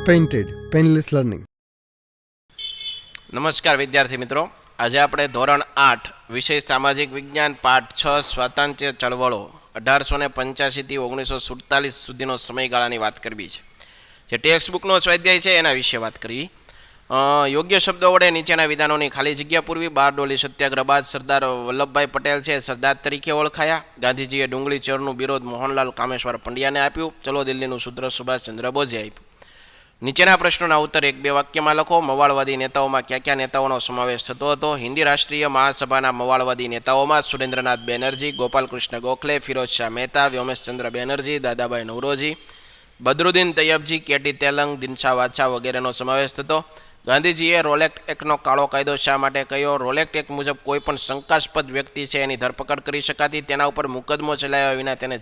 Painted painless learning. નમસ્કાર વિદ્યાર્થી મિત્રો, આજે આપણે ધોરણ 8 વિષય સામાજિક વિજ્ઞાન પાઠ 6 સ્વાતંત્ર્ય ચળવળો 1885 થી 1947 સુધીનો સમયગાળાની વાત કરવી છે. જે ટેક્સ્ટ બુકનો સ્વાધ્યાય છે એના વિશે વાત કરવી. યોગ્ય શબ્દો વડે નીચેના વિધાનોની ખાલી જગ્યા પૂરવી. બારડોલી સત્યાગ્રહ બાદ સરદાર વલ્લભભાઈ પટેલ છે સરદાર તરીકે ઓળખાયા. ગાંધીજીએ ડુંગળી ચોરનું વિરોધ મોહનલાલ કામેશ્વર પંડ્યાને આપ્યું. ચલો દિલ્હીનું સૂત્ર સુભાષચંદ્ર બોઝે આપ્યું. નીચેના પ્રશ્નોના ઉત્તર એક બે વાક્યમાં લખો. મવાળવાદી નેતાઓમાં કયા કયા નેતાઓનો સમાવેશ થતો હતો? હિન્દી રાષ્ટ્રીય મહાસભાના મવાળવાદી નેતાઓમાં સુરેન્દ્રનાથ બેનર્જી, ગોપાલકૃષ્ણ ગોખલે, ફિરોજ શાહ મહેતા, વ્યોમેશચંદ્ર બેનર્જી, દાદાભાઈ નવરોજી, બદરુદ્દીન તૈયબજી, કેટી તેલંગ, દિનશા વાછા વગેરેનો સમાવેશ થતો. ગાંધીજીએ રોલેક્ટ એક્ટનો કાળો કાયદો શા માટે કહ્યો? રોલેક્ટ એક્ટ મુજબ કોઈ પણ શંકાસ્પદ વ્યક્તિ છે એની ધરપકડ કરી શકાતી, તેના ઉપર મુકદ્દમો ચલાવ્યા વિના તેને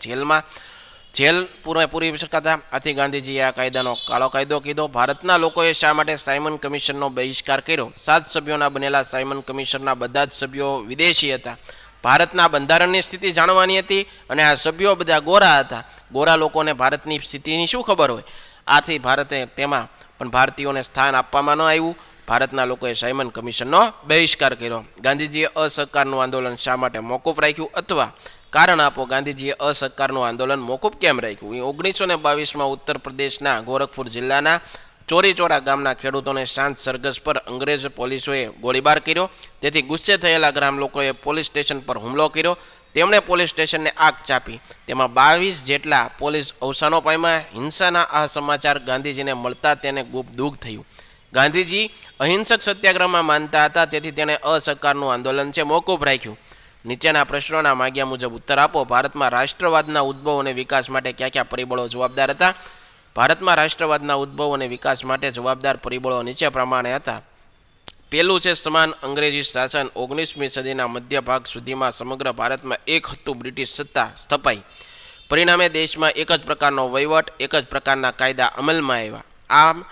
જેલ પૂરી શકાતા. આથી ગાંધીજીએ આ કાયદાનો કાળો કાયદો કીધો. ભારતના લોકોએ શા માટે સાયમન કમિશનનો બહિષ્કાર કર્યો? 7 સભ્યોના બનેલા સાયમન કમિશનના બધા જ સભ્યો વિદેશી હતા. ભારતના બંધારણની સ્થિતિ જાણવાની હતી અને આ સભ્યો બધા ગોરા હતા. ગોરા લોકોને ભારતની સ્થિતિની શું ખબર હોય? આથી ભારતે તેમાં પણ ભારતીયોને સ્થાન આપવામાં ન આવ્યું. ભારતના લોકોએ સાયમન કમિશનનો બહિષ્કાર કર્યો. ગાંધીજીએ અસહકારનું આંદોલન શા માટે મોકૂફ રાખ્યું? અથવા કારણ આપો, ગાંધીજીએ અસહકારનું આંદોલન મોકૂફ કેમ રાખ્યું? 1922માં ઉત્તર પ્રદેશના ગોરખપુર જિલ્લાના ચોરીચોરા ગામના ખેડૂતોને શાંત સરઘસ પર અંગ્રેજ પોલીસોએ ગોળીબાર કર્યો. તેથી ગુસ્સે થયેલા ગ્રામ લોકોએ પોલીસ સ્ટેશન પર હુમલો કર્યો. તેમણે પોલીસ સ્ટેશનને આગ ચાપી. તેમાં 22 જેટલા પોલીસ અવસાનો પામ્યા. હિંસાના આ સમાચાર ગાંધીજીને મળતા તેને ખૂબ દુઃખ થયું. ગાંધીજી અહિંસક સત્યાગ્રહમાં માનતા હતા, તેથી તેણે અસહકારનું આંદોલન છે મોકૂફ રાખ્યું. નીચેના પ્રશ્નોના માગ્યા મુજબ ઉત્તર આપો. ભારતમાં રાષ્ટ્રવાદના ઉદ્ભવ અને વિકાસ માટે કયા કયા પરિબળો જવાબદાર હતા? ભારતમાં રાષ્ટ્રવાદના ઉદ્ભવ અને વિકાસ માટે જવાબદાર પરિબળો નીચે પ્રમાણે હતા. પહેલું છે સમાન અંગ્રેજી શાસન. 19મી સદીના મધ્ય ભાગ સુધીમાં સમગ્ર ભારતમાં એક હતું બ્રિટિશ સત્તા સ્થપાઈ. પરિણામે દેશમાં એક જ પ્રકારનો વહીવટ, એક જ પ્રકારના કાયદા અમલમાં આવ્યા. આમ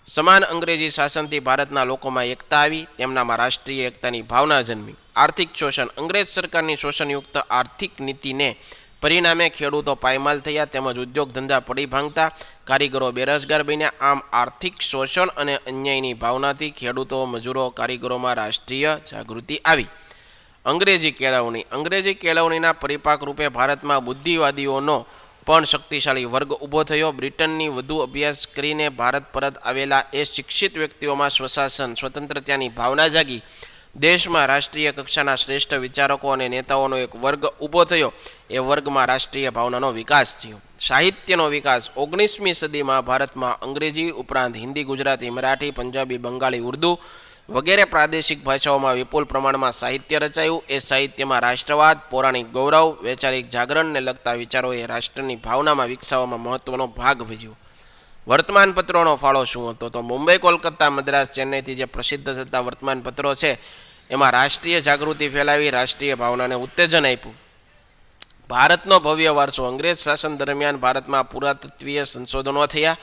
સમાન અંગ્રેજી શાસનથી ભારતના લોકોમાં એકતા આવી, તેમનામાં રાષ્ટ્રીય એકતાની ભાવના જન્મી. આર્થિક શોષણ. અંગ્રેજ સરકારની શોષણયુક્ત આર્થિક નીતિને પરિણામે ખેડૂતો પાયમાલ થયા, તેમજ ઉદ્યોગ ધંધા પડી ભાંગતા, કારીગરો બેરોજગાર બન્યા. આમ આર્થિક શોષણ અને અન્યાયની ભાવનાથી ખેડૂતો, મજૂરો, કારીગરોમાં રાષ્ટ્રીય જાગૃતિ આવી. અંગ્રેજી કેળવણી. અંગ્રેજી કેળવણીના પરિપાક રૂપે ભારતમાં બુદ્ધિવાદીઓનો પણ શક્તિશાળી વર્ગ ઊભો થયો. બ્રિટનની વધુ અભ્યાસ કરીને ભારત પરત આવેલા એ શિક્ષિત વ્યક્તિઓમાં સ્વશાસન, સ્વતંત્રતાની ભાવના જાગી. દેશમાં રાષ્ટ્રીય કક્ષાના શ્રેષ્ઠ વિચારકો અને નેતાઓનો એક વર્ગ ઊભો થયો. એ વર્ગમાં રાષ્ટ્રીય ભાવનાનો વિકાસ થયો. સાહિત્યનો વિકાસ. 19મી સદીમાં ભારતમાં અંગ્રેજી ઉપરાંત હિન્દી, ગુજરાતી, મરાઠી, પંજાબી, બંગાળી, ઉર્દૂ વગેરે પ્રાદેશિક ભાષાઓમાં વિપુલ પ્રમાણમાં સાહિત્ય રચાયું. એ સાહિત્યમાં રાષ્ટ્રવાદ, પૌરાણિક ગૌરવ, વૈચારિક જાગરણને લગતા વિચારોએ રાષ્ટ્રની ભાવનામાં વિકસાવવામાં મહત્વનો ભાગ ભજવ્યો. વર્તમાનપત્રોનો ફાળો શું હતો? તો મુંબઈ, કોલકાતા, મદ્રાસ, ચેન્નઈથી જે પ્રસિદ્ધ થતા વર્તમાનપત્રો છે એમાં રાષ્ટ્રીય જાગૃતિ ફેલાવી, રાષ્ટ્રીય ભાવનાને ઉત્તેજન આપ્યું. ભારતનો ભવ્ય વારસો. અંગ્રેજ શાસન દરમિયાન ભારતમાં પુરાતત્વીય સંશોધનો થયા.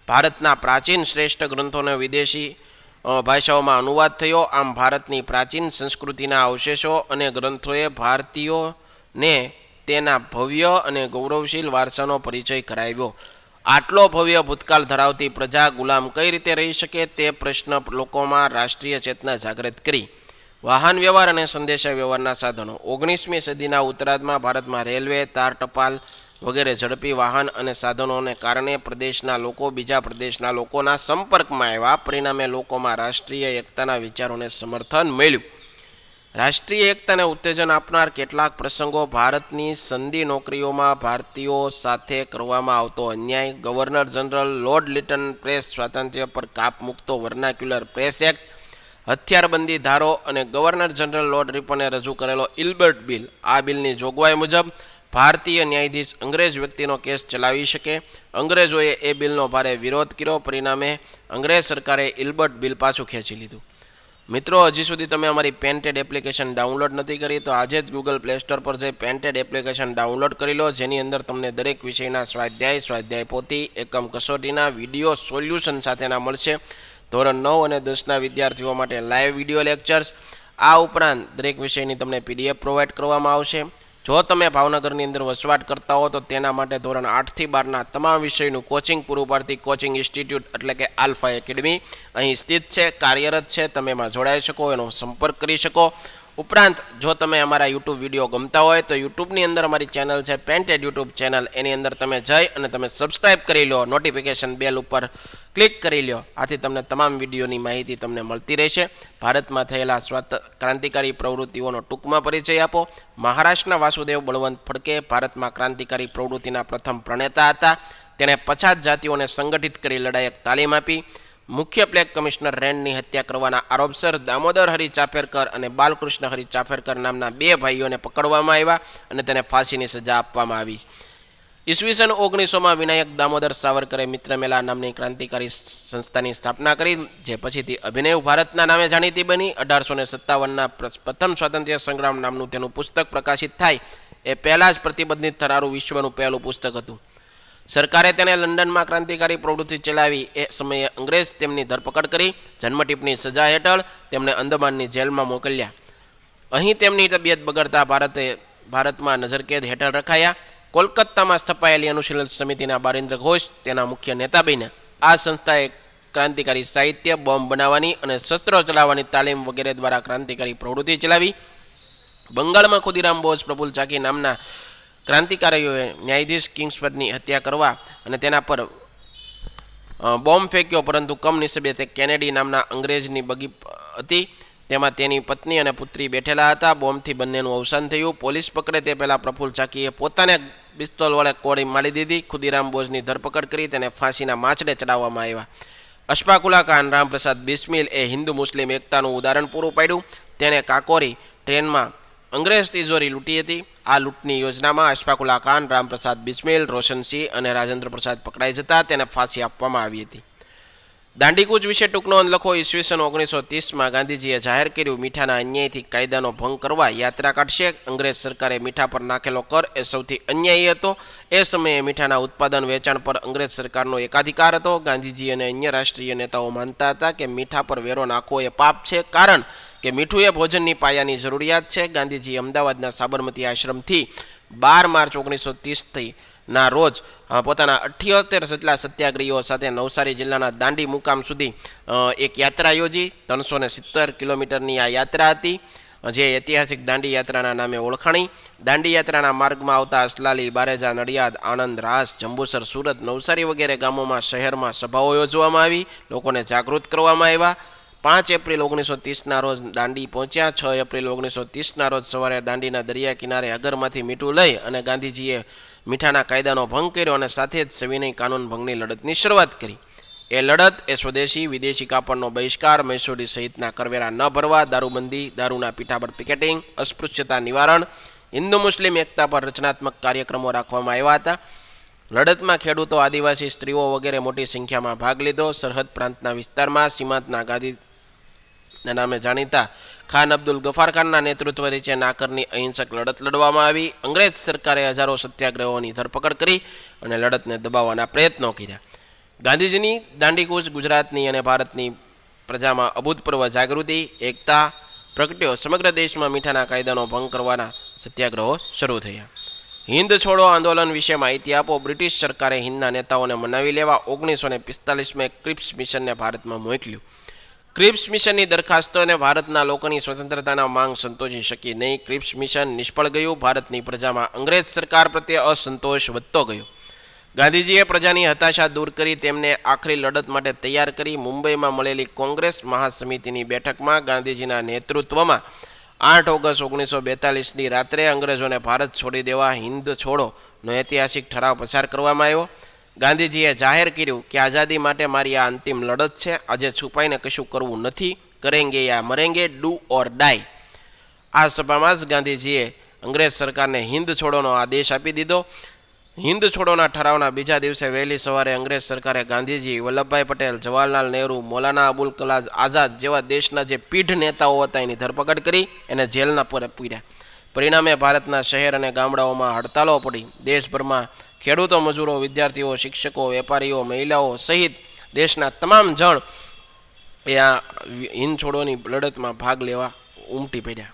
ભારતના પ્રાચીન શ્રેષ્ઠ ગ્રંથોનો વિદેશી ભાષાઓમાં અનુવાદ થયો. આમ ભારતની પ્રાચીન સંસ્કૃતિના અવશેષો અને ગ્રંથોએ ભારતીયોને તેના ભવ્ય અને ગૌરવશીલ વારસાનો પરિચય કરાવ્યો. આટલો ભવ્ય ભૂતકાળ ધરાવતી પ્રજા ગુલામ કઈ રીતે રહી શકે તે પ્રશ્ન લોકોમાં રાષ્ટ્રીય ચેતના જાગૃત કરી. વાહન વ્યવહાર અને સંદેશા વ્યવહારના સાધનો. 19મી સદીના ઉત્તરાર્ધમાં ભારતમાં રેલવે, તાર, ટપાલ વગેરે ઝડપી વાહન અને સાધનોને કારણે પ્રદેશના લોકો બીજા પ્રદેશના લોકોના સંપર્કમાં આવ્યા. પરિણામે લોકોમાં રાષ્ટ્રીય એકતાના વિચારોને સમર્થન મળ્યું. રાષ્ટ્રીય એકતાને ઉત્તેજન આપનાર કેટલાક પ્રસંગો. ભારતની સંધિ નોકરીઓમાં ભારતીયો સાથે કરવામાં આવતો અન્યાય. Governor general lord Litton press સ્વાતંત્ર્ય પર કાપ મૂકતો વર્નાક્યુલર પ્રેસ એક્ટ. હથિયારબંધી ધારો અને ગવર્નર જનરલ લોર્ડ રિપને રજૂ કરેલો ઇલ્બર્ટ બિલ. આ બિલની જોગવાઈ મુજબ ભારતીય ન્યાયાધીશ અંગ્રેજ વ્યક્તિનો કેસ ચલાવી શકે. અંગ્રેજોએ એ બિલનો ભારે વિરોધ કર્યો. પરિણામે અંગ્રેજ સરકારે ઇલ્બર્ટ બિલ પાછું ખેંચી લીધું. મિત્રો, હજી સુધી તમે અમારી પેન્ટેડ એપ્લિકેશન ડાઉનલોડ નથી કરી તો આજે જ ગૂગલ પ્લે સ્ટોર પર જઈ પેન્ટેડ એપ્લિકેશન ડાઉનલોડ કરી લો, જેની અંદર તમને દરેક વિષયના સ્વાધ્યાય પોથી, એકમ કસોટીના વિડીયો સોલ્યુશન સાથેના મળશે. ધોરણ 9 અને 10ના વિદ્યાર્થીઓ માટે લાઈવ વિડીયો લેક્ચર્સ. આ ઉપરાંત દરેક વિષયની તમને PDF પ્રોવાઈડ કરવામાં આવશે. જો તમે ભાવનગરની અંદર વસવાટ કરતા હો તો તેના માટે ધોરણ 8 થી 12ના તમામ વિષયનું કોચિંગ પૂરું પાડતી કોચિંગ ઇન્સ્ટિટ્યૂટ એટલે કે આલ્ફા એકેડમી અહીં સ્થિત છે, કાર્યરત છે. તમે એમાં જોડાઈ શકો, એનો સંપર્ક કરી શકો. ઉપરાંત જો તમે અમારા યુટ્યુબ વિડીયો ગમતા હોય તો યુટ્યુબની અંદર અમારી ચેનલ છે પેન્ટેડ યુટ્યુબ ચેનલ, એની અંદર તમે જઈ અને તમે સબસ્ક્રાઈબ કરી લો, નોટિફિકેશન બેલ ઉપર ક્લિક કરી લો. આથી તમને તમામ વિડીયોની માહિતી તમને મળતી રહેશે. ભારતમાં થયેલા ક્રાંતિકારી પ્રવૃત્તિઓનો ટૂંકમાં પરિચય આપો. મહારાષ્ટ્રના વાસુદેવ બળવંત ફડકે ભારતમાં ક્રાંતિકારી પ્રવૃત્તિના પ્રથમ પ્રણેતા હતા. તેણે 50 જાતિઓને સંગઠિત કરી લડાયક તાલીમ આપી. મુખ્ય પ્લેગ કમિશનર રેન્ડની હત્યા કરવાના આરોપસર દામોદર હરી ચાફેરકર અને બાલકૃષ્ણ હરી ચાફેરકર નામના 2 ભાઈઓને પકડવામાં આવ્યા અને તેને ફાંસીની સજા આપવામાં આવી. ઈસવીસન 1900માં વિનાયક દામોદર સાવરકરે મિત્રમેલા નામની ક્રાંતિકારી સંસ્થાની સ્થાપના કરી, જે પછીથી અભિનવ ભારતના નામે જાણીતી બની. 1857ના પ્રથમ સ્વાતંત્ર્ય સંગ્રામ નામનું તેનું પુસ્તક પ્રકાશિત થાય એ પહેલાં જ પ્રતિબંધિત થનારું વિશ્વનું પહેલું પુસ્તક હતું. સરકારે તેને લંડનમાં ક્રાંતિકારી પ્રવૃત્તિ ચલાવી એ સમયે અંગ્રેજ તેમની ધરપકડ કરી. જન્મટીપની સજા હેઠળ તેમને અંદમાનની જેલમાં મોકલ્યા. અહીં તેમની તબિયત બગડતા ભારતમાં નજરકેદ હેઠળ રખાયા. કોલકાતામાં સ્થપાયેલી અનુશીલન સમિતિના બારિન્દ્ર ઘોષ તેના મુખ્ય નેતા બન્યા. આ સંસ્થાએ ક્રાંતિકારી સાહિત્ય, બોમ્બ બનાવવાની અને શસ્ત્રો ચલાવવાની તાલીમ વગેરે દ્વારા ક્રાંતિકારી પ્રવૃત્તિ ચલાવી. બંગાળમાં ખુદીરામ બોઝ, પ્રફુલ્લ ચાકી નામના ક્રાંતિકારીઓએ ન્યાયાધીશ કિંગ્સફર્ડની હત્યા કરવા અને તેના પર બોમ્બ ફેંક્યો, પરંતુ કમનસીબે તે કેનેડી નામના અંગ્રેજની બગી હતી. તેમાં તેની પત્ની અને પુત્રી બેઠેલા હતા. બોમ્બથી બંનેનું અવસાન થયું. પોલીસ પકડે તે પહેલાં પ્રફુલ્લ ચાકીએ પોતાને પિસ્તોલ વડે ગોળી મારી દીધી. ખુદીરામ બોઝની ધરપકડ કરી તેને ફાંસીના માંચડે ચડાવવામાં આવ્યા. અશફાકુલ્લા ખાન રામપ્રસાદ બિસ્મિલ એ હિન્દુ મુસ્લિમ એકતાનું ઉદાહરણ પૂરું પાડ્યું. તેણે કાકોરી ટ્રેનમાં અંગ્રેજ તિજોરી લૂંટી હતી. આ લૂંટની યોજનામાં અશફાકુલ્લા ખાન, રામપ્રસાદ બિસ્મિલ, રોશનસિંહ અને રાજેન્દ્ર પ્રસાદ પકડાઈ જતા તેને ફાંસી આપવામાં આવી હતી. દાંડીકૂચ વિશે ટૂંક નોંધ લખો. ઈસવીસન 1930માં ગાંધીજીએ જાહેર કર્યું, મીઠાના અન્યાયથી કાયદાનો ભંગ કરવા યાત્રા કાઢશે. અંગ્રેજ સરકારે મીઠા પર નાખેલો કર એ સૌથી અન્યાયી હતો. એ સમયે મીઠાના ઉત્પાદન વેચાણ પર અંગ્રેજ સરકારનો એકાધિકાર હતો. ગાંધીજી અને અન્ય રાષ્ટ્રીય નેતાઓ માનતા હતા કે મીઠા પર વેરો નાખવો એ પાપ છે, કારણ કે મીઠું એ ભોજનની પાયાની જરૂરિયાત છે. ગાંધીજી અમદાવાદના સાબરમતી આશ્રમથી 12 માર્ચ 1930 ના રોજ પોતાના 78 જેટલા સત્યાગ્રહીઓ સાથે નવસારી જિલ્લાના દાંડી મુકામ સુધી એક યાત્રા યોજી. 370 કિલોમીટરની આ યાત્રા હતી, જે ઐતિહાસિક દાંડી યાત્રાના નામે ઓળખાણી. દાંડી યાત્રાના માર્ગમાં આવતા અસલાલી, બારેજા, નડિયાદ, આણંદ, રાસ, જંબુસર, સુરત, નવસારી વગેરે ગામોમાં શહેરમાં સભાઓ યોજવામાં આવી. લોકોને જાગૃત કરવામાં આવ્યા. 5 એપ્રિલ 1930ના રોજ દાંડી પહોંચ્યા. 6 એપ્રિલ 1930ના રોજ સવારે દાંડીના દરિયા કિનારે અગરમાંથી મીઠું લઈ અને ગાંધીજીએ મીઠાના કાયદાનો ભંગ કર્યો અને સાથે જ સવિનય કાનૂન ભંગની લડતની શરૂઆત કરી. એ લડત એ સ્વદેશી વિદેશી કાપડનો બહિષ્કાર, મૈસૂરી સહિતના કરવેરા ન ભરવા, દારૂબંધી, દારૂના પીઠા પર પિકેટિંગ, અસ્પૃશ્યતા નિવારણ, હિન્દુ મુસ્લિમ એકતા પર રચનાત્મક કાર્યક્રમો રાખવામાં આવ્યા હતા. લડતમાં ખેડૂતો, આદિવાસી, સ્ત્રીઓ વગેરે મોટી સંખ્યામાં ભાગ લીધો. સરહદ પ્રાંતના વિસ્તારમાં સીમાંતના ગાંધીના નામે જાણીતા ખાન અબ્દુલ ગફાર ખાનના નેતૃત્વ નીચે નાકરની અહિંસક લડત લડવામાં આવી. અંગ્રેજ સરકારે હજારો સત્યાગ્રહોની ધરપકડ કરી અને લડતને દબાવવાના પ્રયત્નો કર્યા. ગાંધીજીની દાંડીકૂચ ગુજરાતની અને ભારતની પ્રજામાં અભૂતપૂર્વ જાગૃતિ, એકતા પ્રગટ્યો. સમગ્ર દેશમાં મીઠાના કાયદાનો ભંગ કરવાના સત્યાગ્રહો શરૂ થયા. હિન્દ છોડો આંદોલન વિશે માહિતી આપો. બ્રિટિશ સરકારે હિન્દના નેતાઓને મનાવી લેવા 1945માં એક ક્રિપ્સ મિશનને ભારતમાં મોકલ્યું. ક્રિપ્સ મિશનની દરખાસ્તોને ભારતના લોકોની સ્વતંત્રતાના માંગ સંતોષી શકી નહીં. ક્રિપ્સ મિશન નિષ્ફળ ગયું. ભારતની પ્રજામાં અંગ્રેજ સરકાર પ્રત્યે અસંતોષ વધતો ગયો. ગાંધીજીએ પ્રજાની હતાશા દૂર કરી તેમને આખરી લડત માટે તૈયાર કરી. મુંબઈમાં મળેલી કોંગ્રેસ મહાસમિતિની બેઠકમાં ગાંધીજીના નેતૃત્વમાં 8 ઓગસ્ટ 1942ની રાત્રે અંગ્રેજોને ભારત છોડી દેવા હિન્દ છોડોનો ઐતિહાસિક ઠરાવ પસાર કરવામાં આવ્યો. ગાંધીજીએ જાહેર કર્યું કે આઝાદી માટે મારી આ અંતિમ લડત છે. આજે છુપાઈને કશું કરવું નથી. કરેંગે યા મરેંગે, ડુ ઓર ડાય. આ સભામાં જ ગાંધીજીએ અંગ્રેજ સરકારને હિન્દ છોડોનો આદેશ આપી દીધો. હિન્દ છોડોના ઠરાવના બીજા દિવસે વહેલી સવારે અંગ્રેજ સરકારે ગાંધીજી, વલ્લભભાઈ પટેલ, જવાહરલાલ નહેરુ, મૌલાના અબુલ કલામ આઝાદ જેવા દેશના જે પીઢ નેતાઓ હતા એની ધરપકડ કરી એને જેલના પર પૂર્યા. પરિણામે ભારતના શહેર અને ગામડાઓમાં હડતાલો પડી. દેશભરમાં ખેડૂતો, મજૂરો, વિદ્યાર્થીઓ, શિક્ષકો, વેપારીઓ, મહિલાઓ સહિત દેશના તમામ જણ એ આ હિન્દ છોડોની લડતમાં ભાગ લેવા ઉમટી પડ્યા.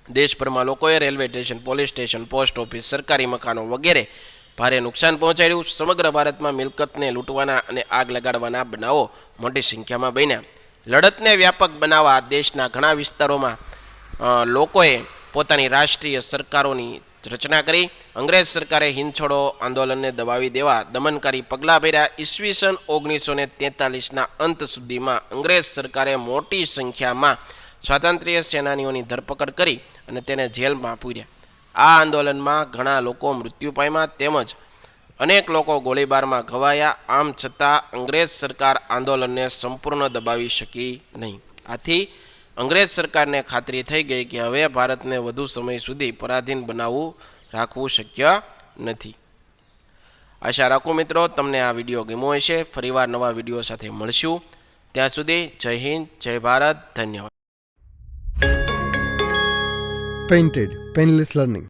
દેશભરમાં લોકોએ railway station, police station, post office, સરકારી મકાનો વગેરે ભારે નુકસાન પહોંચાડ્યું. સમગ્ર ભારતમાં મિલકતને લૂંટવાના અને આગ લગાડવાના બનાવો મોટી સંખ્યામાં બન્યા. લડતને વ્યાપક બનાવવા દેશના ઘણા વિસ્તારોમાં લોકોએ પોતાની રાષ્ટ્રીય સરકારોની રચના કરી. અંગ્રેજ સરકારે હિંદ છોડો આંદોલનને દબાવી દેવા દમનકારી પગલાં ભર્યા. ઈસવીસન 1943ના અંત સુધીમાં અંગ્રેજ સરકારે મોટી સંખ્યામાં સ્વાતંત્ર્ય સેનાનીઓની ધરપકડ કરી અને તેને જેલમાં પૂર્યા. આ આંદોલનમાં ઘણા લોકો મૃત્યુ પામ્યા તેમજ અનેક લોકો ગોળીબારમાં ઘવાયા. આમ છતાં અંગ્રેજ સરકાર આંદોલનને સંપૂર્ણ દબાવી શકી નહીં. આથી અંગ્રેજ સરકારને ખાતરી થઈ ગઈ કે હવે ભારતને વધુ સમય સુધી પરાધીન રાખવું શક્ય નથી. આશા રાખું મિત્રો તમને આ વિડીયો ગમ્યો હશે. ફરીવાર નવા વિડીયો સાથે મળશું. ત્યાં સુધી જય હિન્દ, જય ભારત, ધન્યવાદ. Painted Painless Learning.